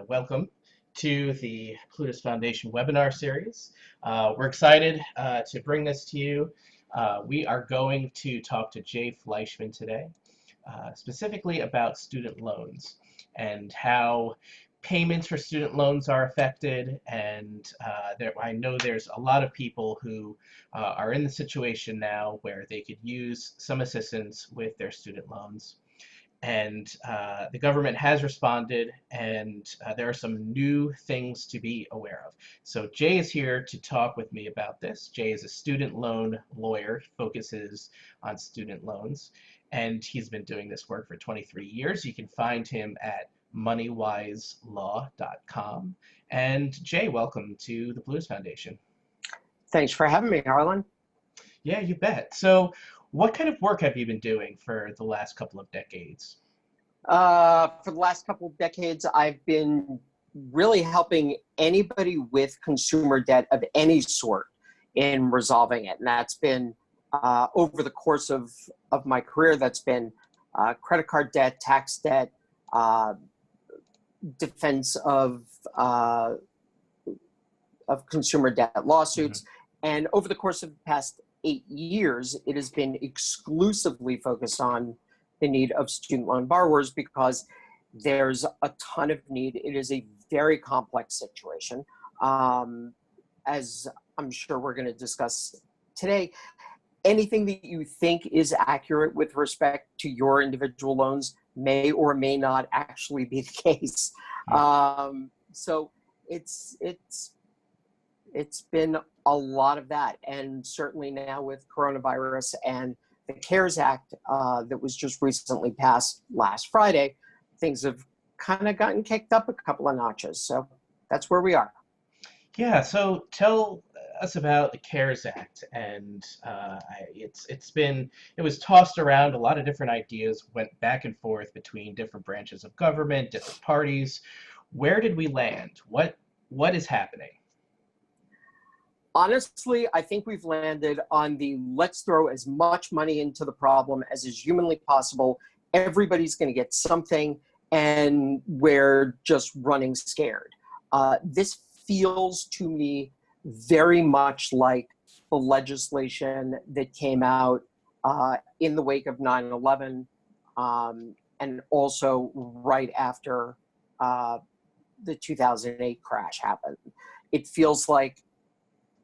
welcome to the Plutus Foundation webinar series. We're excited to bring this to you. We are going to talk to Jay Fleischman today, specifically about student loans and how payments for student loans are affected. And I know there's a lot of people who are in the situation now where they could use some assistance with their student loans. And the government has responded, and there are some new things to be aware of. So Jay is here to talk with me about this. Jay is a student loan lawyer. He focuses on student loans, and he's been doing this work for 23 years. You can find him at moneywiselaw.com. And Jay, welcome to the Plutus Foundation. Thanks for having me, Harlan. Yeah, you bet. So what kind of work have you been doing for the last couple of decades? For the last couple of decades, I've been really helping anybody with consumer debt of any sort in resolving it. And that's been over the course of my career, that's been credit card debt, tax debt, defense of consumer debt lawsuits. Mm-hmm. And over the course of the past 8 years, it has been exclusively focused on the need of student loan borrowers because there's a ton of need. It is a very complex situation. As I'm sure we're going to discuss today, anything that you think is accurate with respect to your individual loans may or may not actually be the case. So it's been a lot of that. And certainly now with coronavirus and the CARES Act that was just recently passed last Friday, things have kind of gotten kicked up a couple of notches. So that's where we are. Yeah, so tell us about the CARES Act. And it was tossed around. A lot of different ideas went back and forth between different branches of government, different parties. Where did we land? What is happening? Honestly, I think we've landed on the let's throw as much money into the problem as is humanly possible. Everybody's going to get something, and we're just running scared. This feels to me very much like the legislation that came out in the wake of 9/11 and also right after the 2008 crash happened. It feels like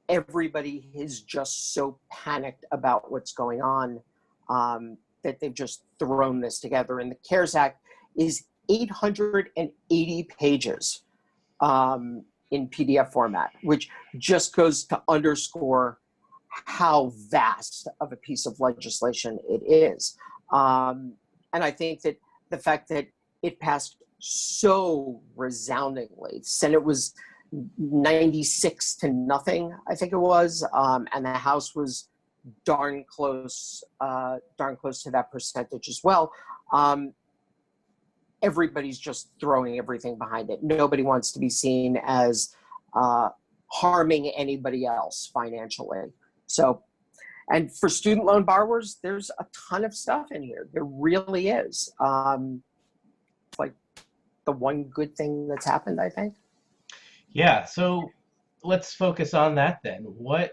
everybody is just so panicked about what's going on that they've just thrown this together. And the CARES Act is 880 pages in PDF format, which just goes to underscore how vast of a piece of legislation it is. And I think that the fact that it passed so resoundingly, the Senate was 96-0, I think it was, and the House was darn close to that percentage as well. Everybody's just throwing everything behind it. Nobody wants to be seen as harming anybody else financially. So, and for student loan borrowers, there's a ton of stuff in here. There really is. It's like the one good thing that's happened, I think. Yeah, so let's focus on that then. What's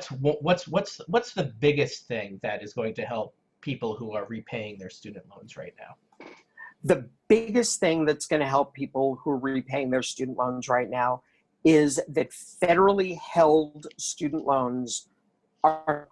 the biggest thing that is going to help people who are repaying their student loans right now? The biggest thing that's going to help people who are repaying their student loans right now is that federally held student loans are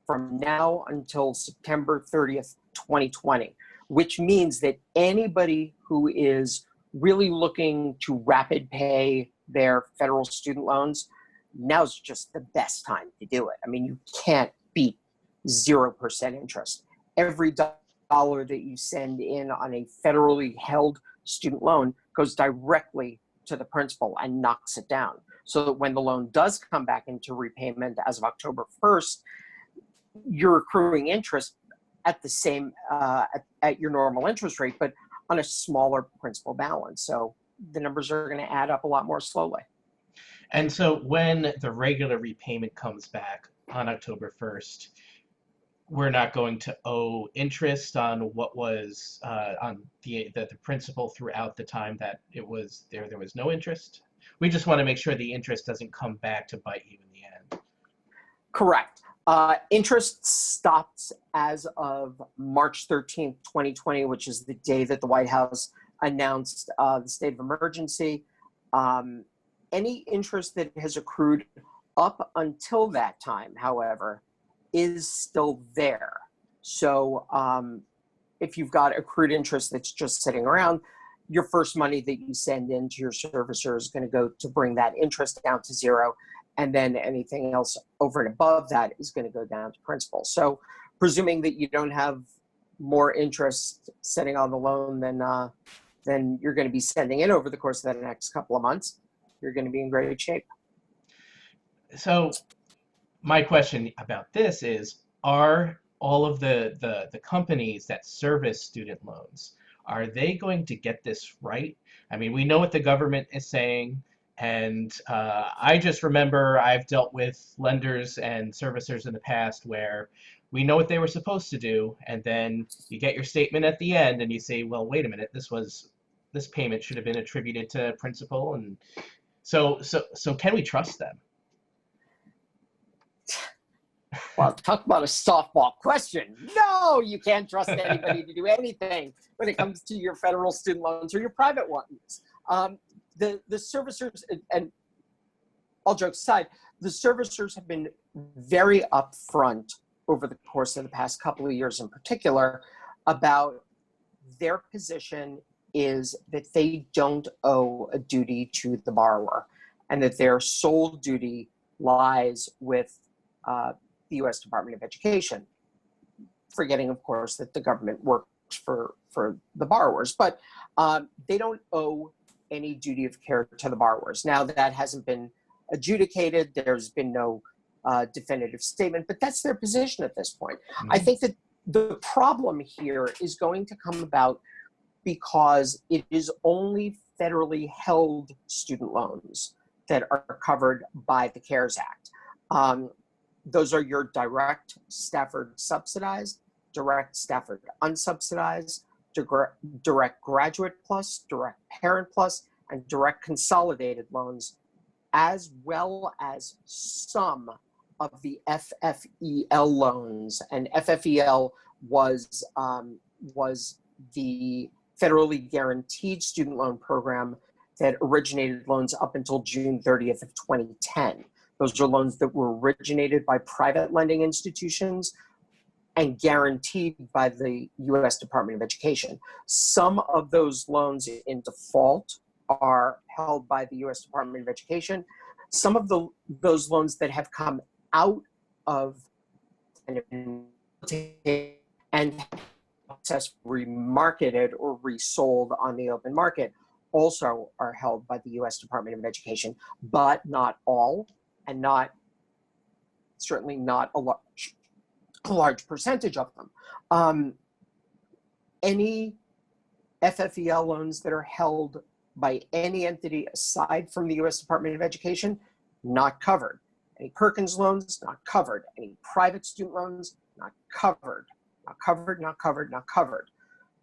from now until September 30th, 2020. Which means that anybody who is really looking to rapid pay their federal student loans, now's just the best time to do it. I mean, you can't beat 0% interest. Every dollar that you send in on a federally held student loan goes directly to the principal and knocks it down. So that when the loan does come back into repayment as of October 1st, you're accruing interest at the same at your normal interest rate, but on a smaller principal balance. So the numbers are going to add up a lot more slowly. And so when the regular repayment comes back on October 1st, we're not going to owe interest on what was on the principal throughout the time that it was there. There was no interest. We just want to make sure the interest doesn't come back to bite you in the end. Correct. Interest stopped as of March 13th, 2020, which is the day that the White House announced the state of emergency. Any interest that has accrued up until that time, however, is still there. So if you've got accrued interest that's just sitting around, your first money that you send into your servicer is going to go to bring that interest down to zero. And then anything else over and above that is going to go down to principal. So presuming that you don't have more interest sitting on the loan than you're going to be sending in over the course of the next couple of months, you're going to be in great shape. So my question about this is, are all of the companies that service student loans, are they going to get this right? I mean, we know what the government is saying, and I just remember I've dealt with lenders and servicers in the past where we know what they were supposed to do, and then you get your statement at the end and you say, well, wait a minute, this payment should have been attributed to principal, and so can we trust them? Well, talk about a softball question. No, you can't trust anybody to do anything when it comes to your federal student loans or your private ones. The servicers, and all jokes aside, the servicers have been very upfront over the course of the past couple of years in particular about their position is that they don't owe a duty to the borrower and that their sole duty lies with the U.S. Department of Education, forgetting, of course, that the government works for the borrowers, but they don't owe any duty of care to the borrowers. Now, that hasn't been adjudicated. There's been no definitive statement, but that's their position at this point. Mm-hmm. I think that the problem here is going to come about because it is only federally held student loans that are covered by the CARES Act. Those are your direct Stafford subsidized, direct Stafford unsubsidized, direct Graduate Plus, direct Parent Plus, and direct consolidated loans, as well as some of the FFEL loans. And FFEL was the federally guaranteed student loan program that originated loans up until June 30th of 2010. Those are loans that were originated by private lending institutions and guaranteed by the U.S. Department of Education. Some of those loans in default are held by the U.S. Department of Education. Some of those loans that have come out of and remarketed or resold on the open market also are held by the U.S. Department of Education, but not all, and certainly not a large percentage of them. Any FFEL loans that are held by any entity aside from the U.S. Department of Education, not covered. Any Perkins loans, not covered. Any private student loans, not covered. Not covered, not covered, not covered.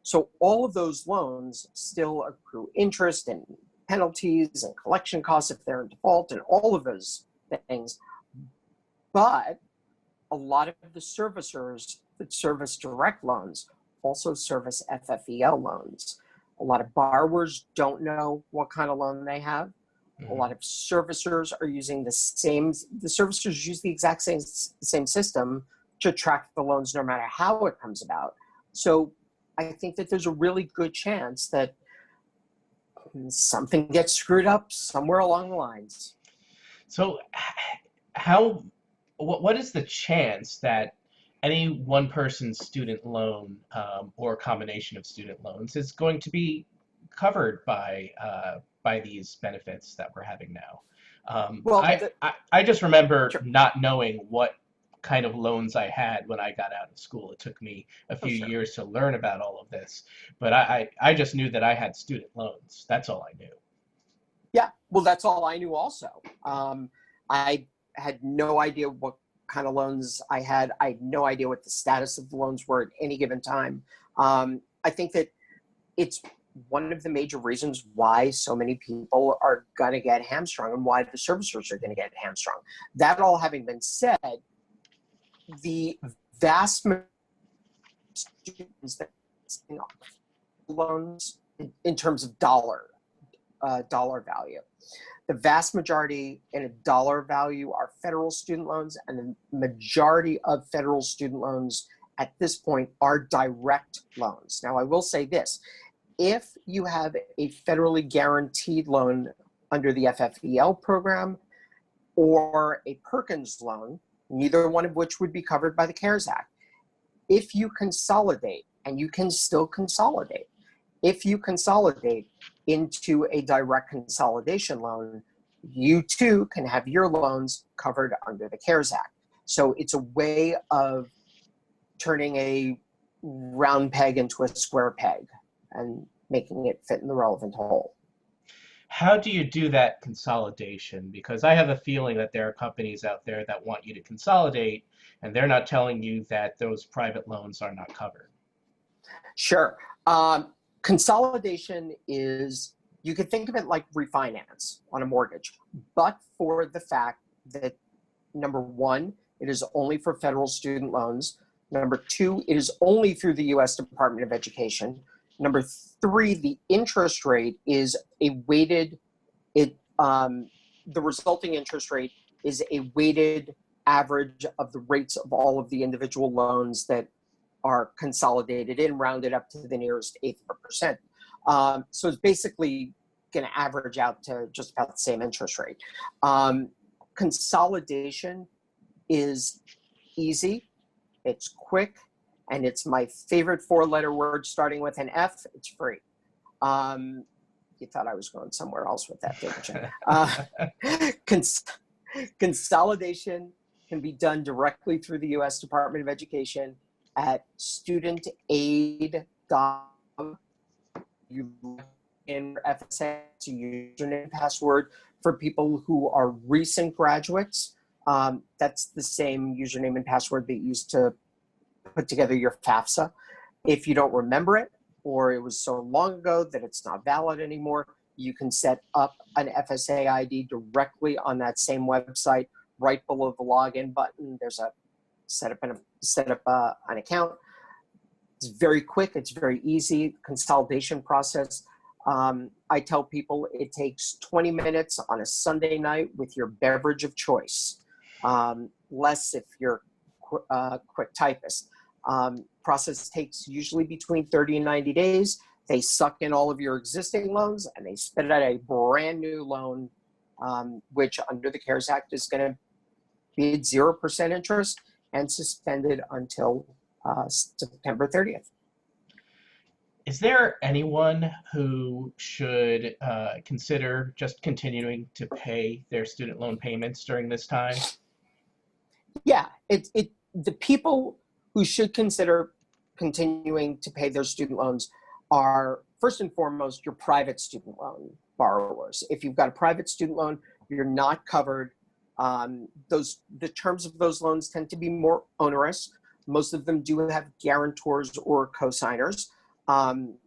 So all of those loans still accrue interest and penalties and collection costs if they're in default and all of those things. But a lot of the servicers that service direct loans also service FFEL loans. A lot of borrowers don't know what kind of loan they have. Mm-hmm. A lot of servicers are using the servicers use the exact same system to track the loans no matter how it comes about. So I think that there's a really good chance that something gets screwed up somewhere along the lines. So what is the chance that any one person's student loan or combination of student loans is going to be covered by these benefits that we're having now? I just remember not knowing what kind of loans I had when I got out of school. It took me a few years to learn about all of this, but I just knew that I had student loans. That's all I knew. Yeah, well, that's all I knew also. I had no idea what kind of loans I had. I had no idea what the status of the loans were at any given time. I think that it's one of the major reasons why so many people are going to get hamstrung and why the servicers are going to get hamstrung. That all having been said, the vast majority of students that loans in terms of dollar value, the vast majority in a dollar value are federal student loans, and the majority of federal student loans at this point are direct loans. Now, I will say this. If you have a federally guaranteed loan under the FFEL program or a Perkins loan, neither one of which would be covered by the CARES Act, if you consolidate, and you can still consolidate, if you consolidate into a direct consolidation loan, you too can have your loans covered under the CARES Act. So it's a way of turning a round peg into a square peg and making it fit in the relevant hole. How do you do that consolidation? Because I have a feeling that there are companies out there that want you to consolidate, and they're not telling you that those private loans are not covered. Sure. Consolidation is, you could think of it like refinance on a mortgage, but for the fact that, number one, it is only for federal student loans. Number two, it is only through the U.S. Department of Education. Number three, the interest rate is a weighted, the resulting interest rate is a weighted average of the rates of all of the individual loans that are consolidated in, rounded up to the nearest eighth of a percent. So it's basically going to average out to just about the same interest rate. Consolidation is easy, it's quick, and it's my favorite four-letter word starting with an F. It's free. You thought I was going somewhere else with that, didn't you? Consolidation can be done directly through the U.S. Department of Education at studentaid.gov. You in FSA, it's a username and password for people who are recent graduates. That's the same username and password that you used to put together your FAFSA. If you don't remember it, or it was so long ago that it's not valid anymore, you can set up an FSA ID directly on that same website. Right below the login button, there's a set up an account. It's very quick. It's very easy. Consolidation process. I tell people it takes 20 minutes on a Sunday night with your beverage of choice. Less if you're a quick typist. Process takes usually between 30 and 90 days. They suck in all of your existing loans and they spit out a brand new loan, which under the CARES Act is going to be at 0% interest and suspended until September 30th. Is there anyone who should consider just continuing to pay their student loan payments during this time? Yeah, the people who should consider continuing to pay their student loans are, first and foremost, your private student loan borrowers. If you've got a private student loan, you're not covered. The terms of those loans tend to be more onerous. Most of them do have guarantors or co-signers. In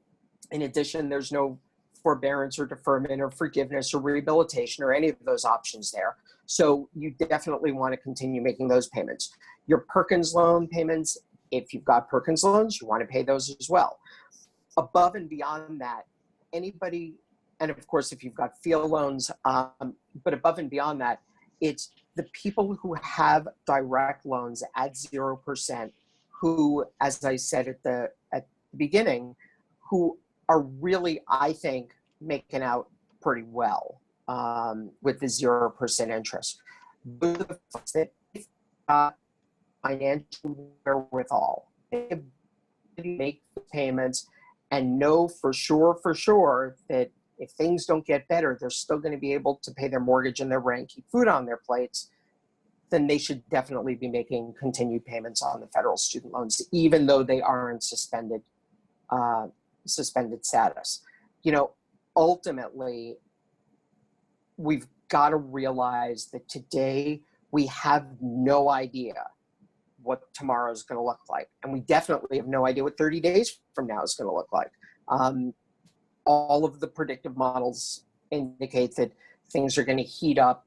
addition, there's no forbearance or deferment or forgiveness or rehabilitation or any of those options there. So you definitely want to continue making those payments. Your Perkins loan payments, if you've got Perkins loans, you want to pay those as well. Above and beyond that, anybody, and of course, if you've got FEAL loans, but above and beyond that, it's the people who have direct loans at 0%, who, as I said at the beginning, who are really, I think, making out pretty well with the 0% interest. The folks that financial wherewithal, they make the payments and know for sure that if things don't get better, they're still going to be able to pay their mortgage and their rent, keep food on their plates, then they should definitely be making continued payments on the federal student loans, even though they are in suspended status. You know, ultimately, we've got to realize that today we have no idea what tomorrow is going to look like. And we definitely have no idea what 30 days from now is going to look like. All of the predictive models indicate that things are going to heat up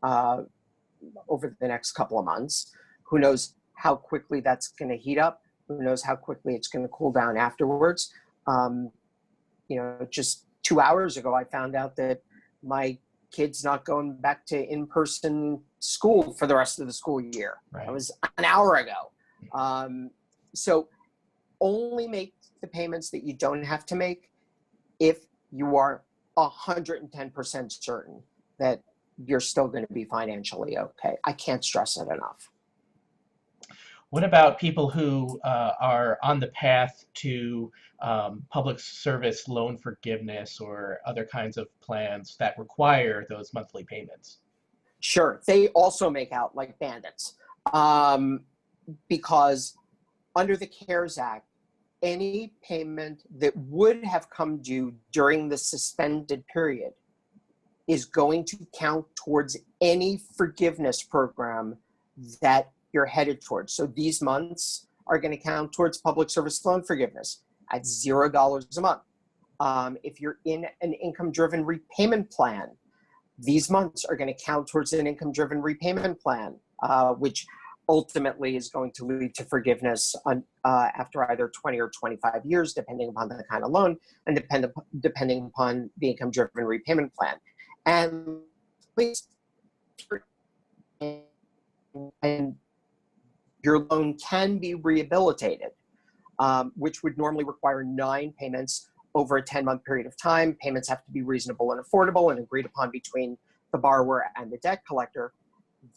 over the next couple of months. Who knows how quickly that's going to heat up? Who knows how quickly it's going to cool down afterwards? Just 2 hours ago, I found out that my kid's not going back to in-person school for the rest of the school year. Right. That was an hour ago. So only make the payments that you don't have to make if you are 110% certain that you're still going to be financially okay. I can't stress it enough. What about people who are on the path to public service loan forgiveness or other kinds of plans that require those monthly payments? Sure. They also make out like bandits because under the CARES Act, any payment that would have come due during the suspended period is going to count towards any forgiveness program that you're headed towards. So these months are going to count towards public service loan forgiveness at $0 a month. If you're in an income-driven repayment plan, these months are going to count towards an income-driven repayment plan, which ultimately is going to lead to forgiveness after either 20 or 25 years, depending upon the kind of loan and depending upon the income-driven repayment plan. And please, and your loan can be rehabilitated, which would normally require 9 payments over a 10-month period of time. Payments have to be reasonable and affordable and agreed upon between the borrower and the debt collector.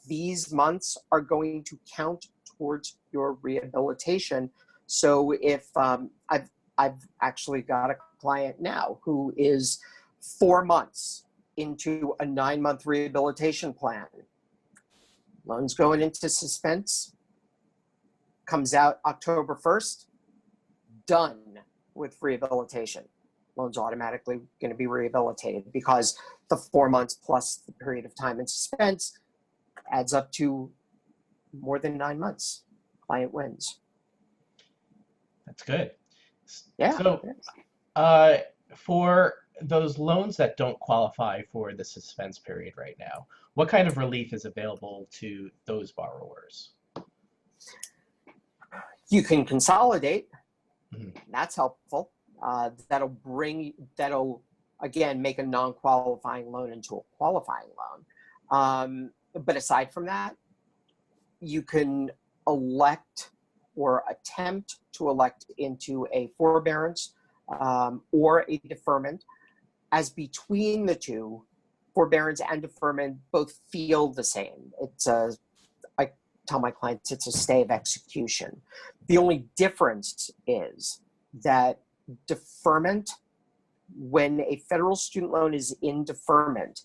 These months are going to count towards your rehabilitation. So if I've actually got a client now who is 4 months into a 9-month rehabilitation plan. Loan's going into suspense, comes out October 1st, done with rehabilitation. Loan's automatically going to be rehabilitated because the 4 months plus the period of time in suspense adds up to more than 9 months. Client wins. That's good. Yeah. So for those loans that don't qualify for the suspense period right now, what kind of relief is available to those borrowers? You can consolidate. Mm-hmm. That's helpful. That'll again make a non-qualifying loan into a qualifying loan. But aside from that, you can elect or attempt to elect into a forbearance or a deferment. As between the two, forbearance and deferment both feel the same. I tell my clients it's a stay of execution. The only difference is that deferment, when a federal student loan is in deferment,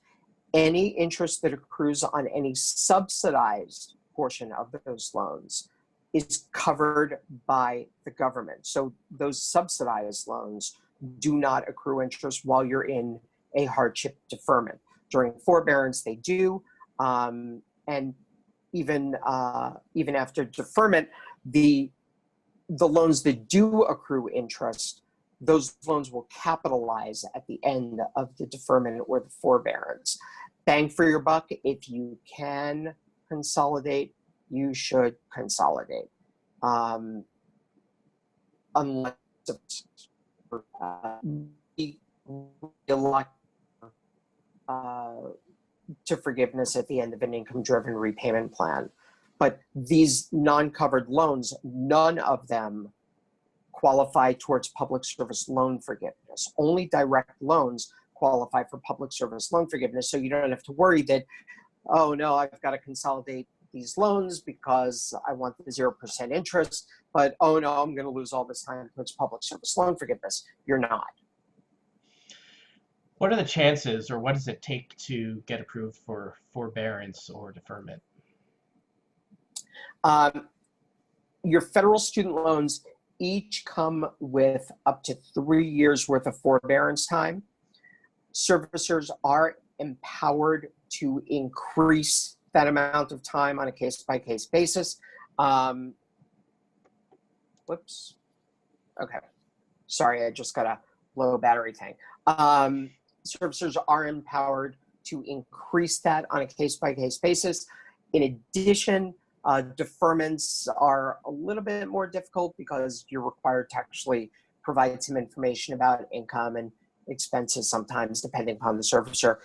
any interest that accrues on any subsidized portion of those loans is covered by the government. So those subsidized loans do not accrue interest while you're in a hardship deferment. During forbearance, they do. And even after deferment, the loans that do accrue interest, those loans will capitalize at the end of the deferment or the forbearance. Bang for your buck. If you can consolidate, you should consolidate. Unless elect to forgiveness at the end of an income-driven repayment plan. But these non-covered loans, none of them qualify towards public service loan forgiveness. Only direct loans qualify for public service loan forgiveness. So you don't have to worry that, oh no, I've got to consolidate these loans because I want the 0% interest, but oh no, I'm going to lose all this time towards public service loan forgiveness. You're not. What are the chances, or what does it take to get approved for forbearance or deferment? Your federal student loans each come with up to 3 years worth of forbearance time. Servicers are empowered to increase that amount of time on a case-by-case basis. Whoops. Okay. Sorry, I just got a low battery thing. Servicers are empowered to increase that on a case-by-case basis. In addition, deferments are a little bit more difficult because you're required to actually provide some information about income and expenses sometimes, depending upon the servicer.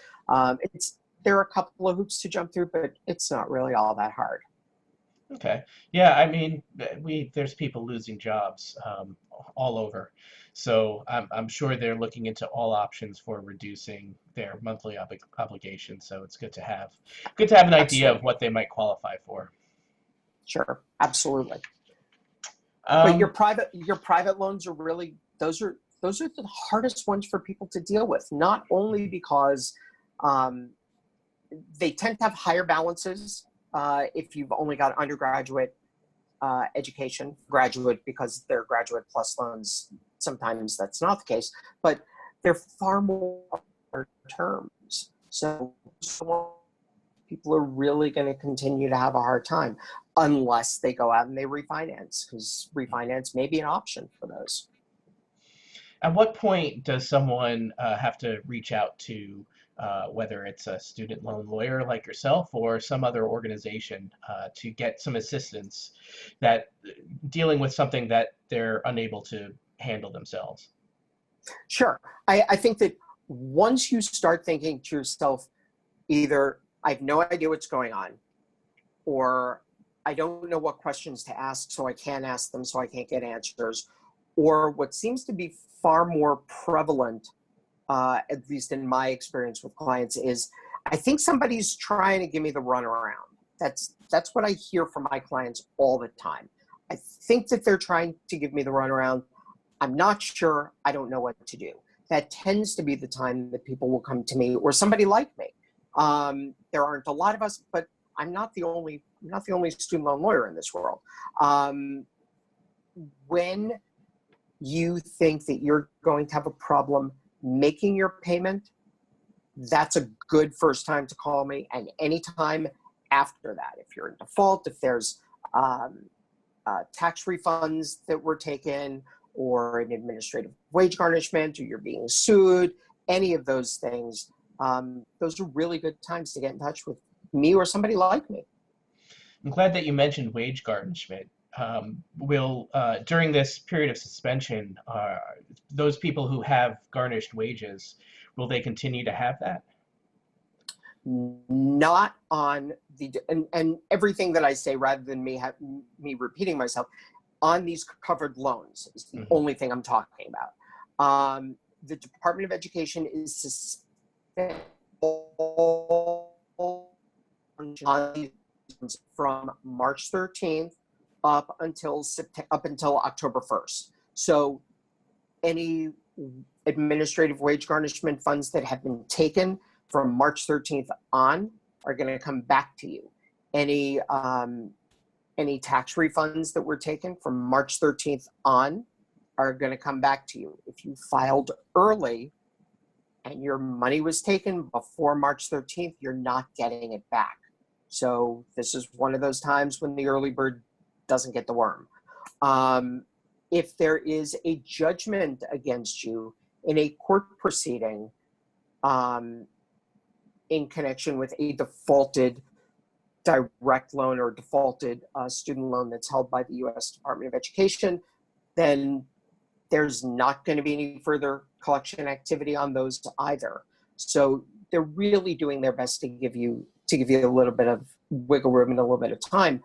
There are a couple of hoops to jump through, but it's not really all that hard. Okay. Yeah, I mean, there's people losing jobs all over. So I'm sure they're looking into all options for reducing their monthly obligations. So it's good to have an idea of Absolutely. what they might qualify for. Sure, absolutely. But your Um, private loans are really, those are the hardest ones for people to deal with, not only because they tend to have higher balances if you've only got undergraduate education, graduate because they're graduate plus loans. Sometimes that's not the case, but they're far more terms. So people are really going to continue to have a hard time unless they go out and they refinance, because refinance may be an option for those. at what point does someone have to reach out to whether it's a student loan lawyer like yourself or some other organization to get some assistance that dealing with something that they're unable to handle themselves? Sure. I think that once you start thinking to yourself, either I have no idea what's going on, or I don't know what questions to ask, so I can't ask them, so I can't get answers, or what seems to be far more prevalent, at least in my experience with clients, is I think somebody's trying to give me the runaround. That's what I hear from my clients all the time. I think that they're trying to give me the runaround. I'm not sure. I don't know what to do. That tends to be the time that people will come to me or somebody like me. There aren't a lot of us, but I'm not the only student loan lawyer in this world. When you think that you're going to have a problem making your payment, that's a good first time to call me. And anytime after that, if you're in default, if there's tax refunds that were taken, or an administrative wage garnishment, or you're being sued, any of those things, those are really good times to get in touch with me or somebody like me. I'm glad that you mentioned wage garnishment. Will during this period of suspension, those people who have garnished wages, will they continue to have that? Not on the, and everything that I say, rather than me repeating myself, on these covered loans is the Mhm. only thing I'm talking about. The Department of Education is suspending from March 13th up until October 1st. So any administrative wage garnishment funds that have been taken from March 13th on are going to come back to you. Any tax refunds that were taken from March 13th on are going to come back to you. If you filed early and your money was taken before March 13th, you're not getting it back. So this is one of those times when the early bird doesn't get the worm. If there is a judgment against you in a court proceeding in connection with a defaulted direct loan or defaulted student loan that's held by the U.S. Department of Education, then there's not going to be any further collection activity on those either. So they're really doing their best to give you a little bit of wiggle room and a little bit of time.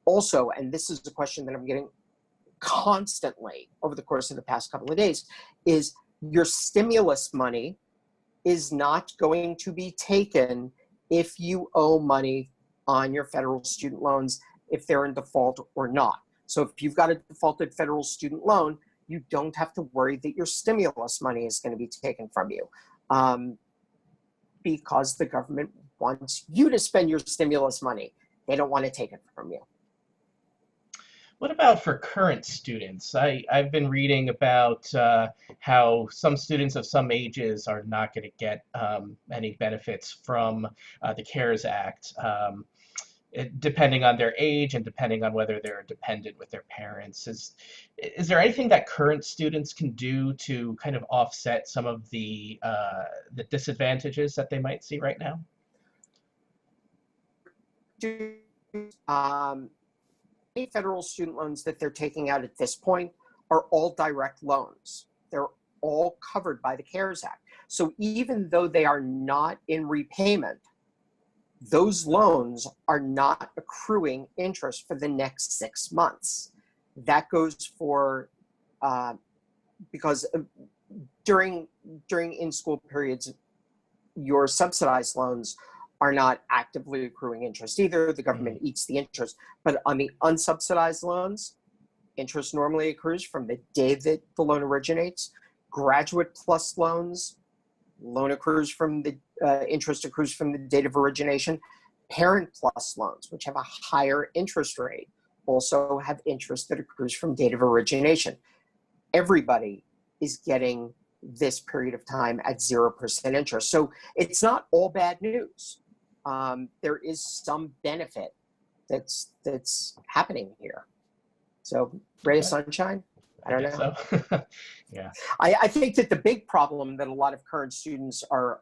Also, and this is a question that I'm getting constantly over the course of the past couple of days, is your stimulus money is not going to be taken if you owe money on your federal student loans, if they're in default or not. So if you've got a defaulted federal student loan, you don't have to worry that your stimulus money is going to be taken from you, because the government wants you to spend your stimulus money. They don't want to take it from you. What about for current students? I've been reading about how some students of some ages are not going to get any benefits from the CARES Act, depending on their age and depending on whether they're dependent with their parents. Is there anything that current students can do to kind of offset some of the disadvantages that they might see right now? Um, any federal student loans that they're taking out at this point are all direct loans. They're all covered by the CARES Act. So even though they are not in repayment, those loans are not accruing interest for the next 6 months. That goes for, because during in-school periods, your subsidized loans are not actively accruing interest either. The government eats the interest. But on the unsubsidized loans, interest normally accrues from the day that the loan originates. Graduate plus loans, loan accrues from the interest accrues from the date of origination. Parent plus loans, which have a higher interest rate, also have interest that accrues from date of origination. Everybody is getting this period of time at 0% interest. So it's not all bad news. There is some benefit that's happening here. So ray of sunshine? I don't know. So. Yeah. I think that the big problem that a lot of current students are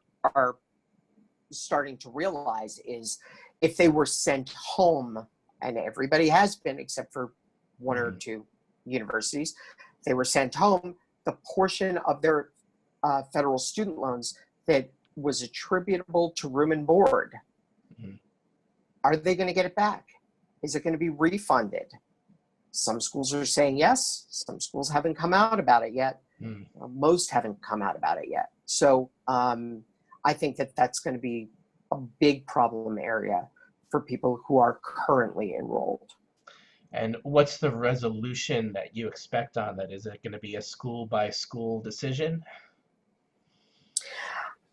starting to realize is if they were sent home, and everybody has been except for one or two universities, they were sent home, the portion of their federal student loans that was attributable to room and board, are they going to get it back? Is it going to be refunded? Some schools are saying yes. Some schools haven't come out about it yet. Most haven't come out about it yet. So I think that that's going to be a big problem area for people who are currently enrolled. And what's the resolution that you expect on that? Is it going to be a school by school decision?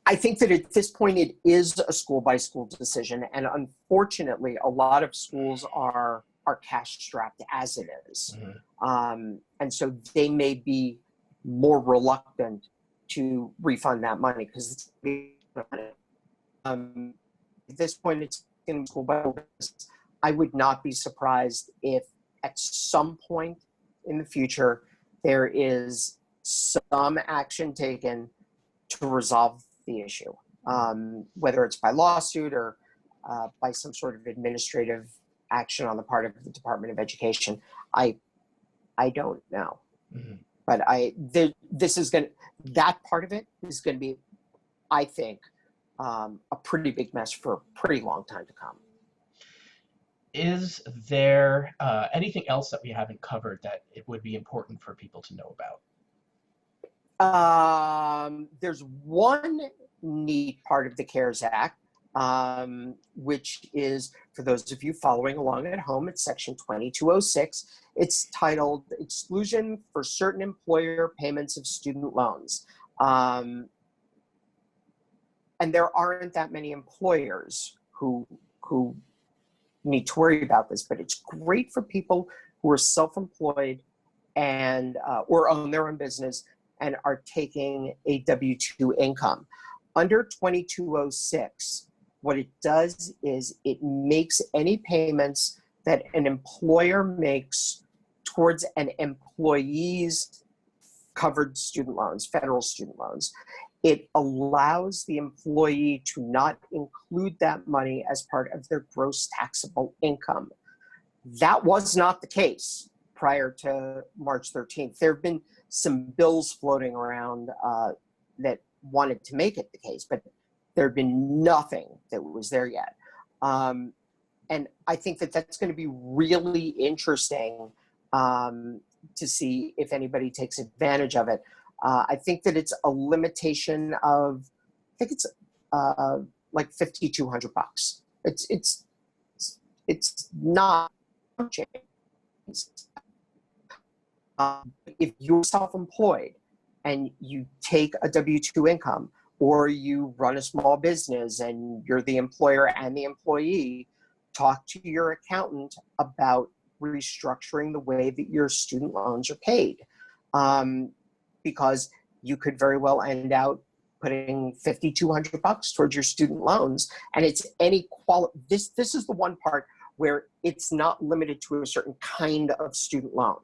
I think that at this point it is a school by school decision, and unfortunately a lot of schools are cash strapped as it is. And so they may be more reluctant to refund that money because at this point it's in school by school. I would not be surprised if at some point in the future there is some action taken to resolve the issue, whether it's by lawsuit or by some sort of administrative action on the part of the Department of Education. I don't know, but that part of it is going to be, I think, a pretty big mess for a pretty long time to come. Is there anything else that we haven't covered that it would be important for people to know about? There's one neat part of the CARES Act, which is, for those of you following along at home, it's Section 2206. It's titled Exclusion for Certain Employer Payments of Student Loans. And there aren't that many employers who need to worry about this, but it's great for people who are self-employed and or own their own business and are taking a W-2 income. Under 2206, what it does is it makes any payments that an employer makes towards an employee's covered student loans, federal student loans, it allows the employee to not include that money as part of their gross taxable income. That was not the case prior to March 13th. There have been some bills floating around that wanted to make it the case, but there had been nothing that was there yet. And I think that that's going to be really interesting to see if anybody takes advantage of it. I think that it's a limitation of, I think it's like $5,200. It's not cheap. If you're self-employed and you take a W-2 income, or you run a small business and you're the employer and the employee, talk to your accountant about restructuring the way that your student loans are paid, because you could very well end out putting $5,200 towards your student loans, and it's any this is the one part where it's not limited to a certain kind of student loan.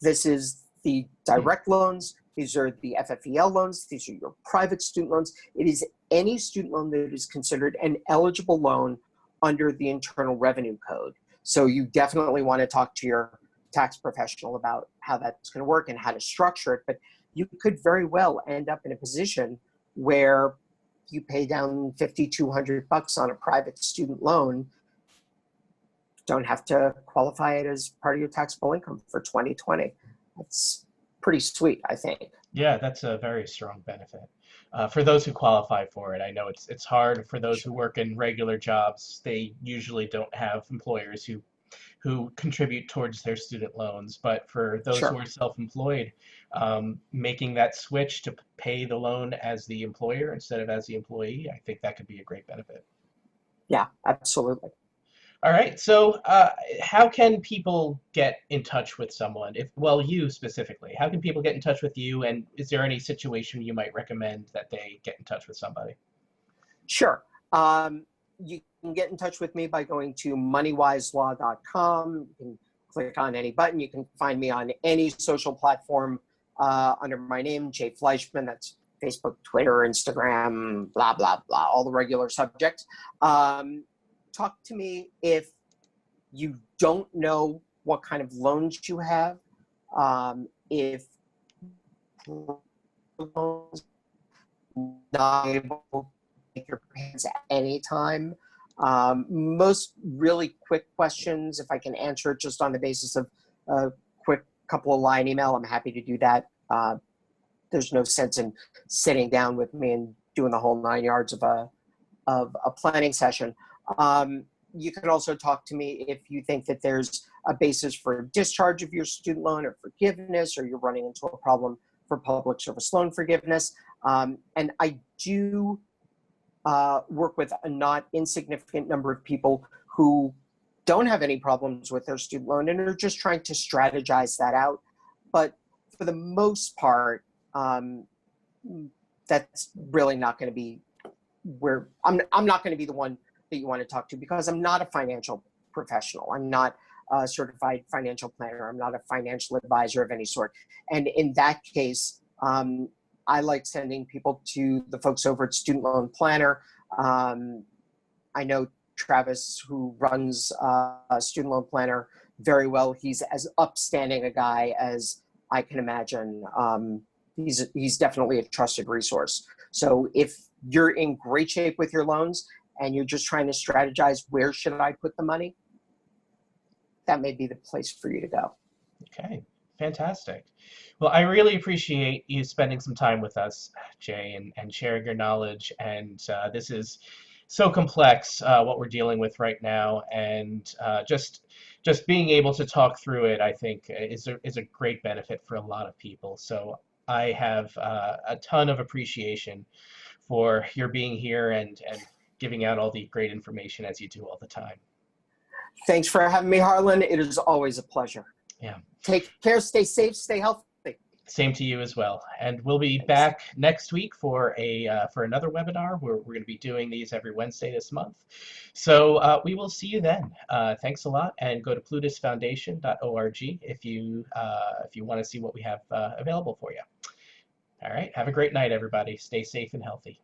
This is the direct loans, these are the FFEL loans, these are your private student loans. It is any student loan that is considered an eligible loan under the Internal Revenue Code. So you definitely want to talk to your tax professional about how that's going to work and how to structure it. But you could very well end up in a position where you pay down $5,200 on a private student loan, don't have to qualify it as part of your taxable income for 2020. That's pretty sweet, I think. Yeah, that's a very strong benefit. For those who qualify for it, I know it's hard for those who work in regular jobs. They usually don't have employers who contribute towards their student loans. But for those who Sure. are self-employed, making that switch to pay the loan as the employer instead of as the employee, I think that could be a great benefit. Yeah, absolutely. All right, so how can people get in touch with someone? Well, you specifically, how can people get in touch with you? And is there any situation you might recommend that they get in touch with somebody? Sure. You can get in touch with me by going to moneywiselaw.com. You can click on any button. You can find me on any social platform under my name, Jay Fleischman. That's Facebook, Twitter, Instagram, blah, blah, blah, all the regular subjects. Talk to me if you don't know what kind of loans you have, if loans not able to make your payments at any time. Most really quick questions, if I can answer it just on the basis of a quick couple of line email, I'm happy to do that. There's no sense in sitting down with me and doing the whole 9 yards of a planning session. You can also talk to me if you think that there's a basis for discharge of your student loan or forgiveness, or you're running into a problem for public service loan forgiveness. And I do work with a not insignificant number of people who don't have any problems with their student loan and are just trying to strategize that out. But for the most part, that's really not going to be where I'm not going to be the one that you want to talk to, because I'm not a financial professional. I'm not a certified financial planner. I'm not a financial advisor of any sort. And in that case, I like sending people to the folks over at Student Loan Planner. I know Travis, who runs Student Loan Planner, very well. He's as upstanding a guy as I can imagine. He's definitely a trusted resource. So if you're in great shape with your loans and you're just trying to strategize where should I put the money, that may be the place for you to go. Okay, fantastic. Well, I really appreciate you spending some time with us, Jay, and sharing your knowledge. And this is so complex, what we're dealing with right now, and just being able to talk through it, I think, is a great benefit for a lot of people. So I have a ton of appreciation for your being here and giving out all the great information as you do all the time. Thanks for having me, Harlan. It is always a pleasure. Yeah. Take care, stay safe, stay healthy. Same to you as well. And we'll be back next week for another webinar where we're going to be doing these every Wednesday this month. So we will see you then. Thanks a lot, and go to plutusfoundation.org if you want to see what we have available for you. All right. Have a great night, everybody. Stay safe and healthy.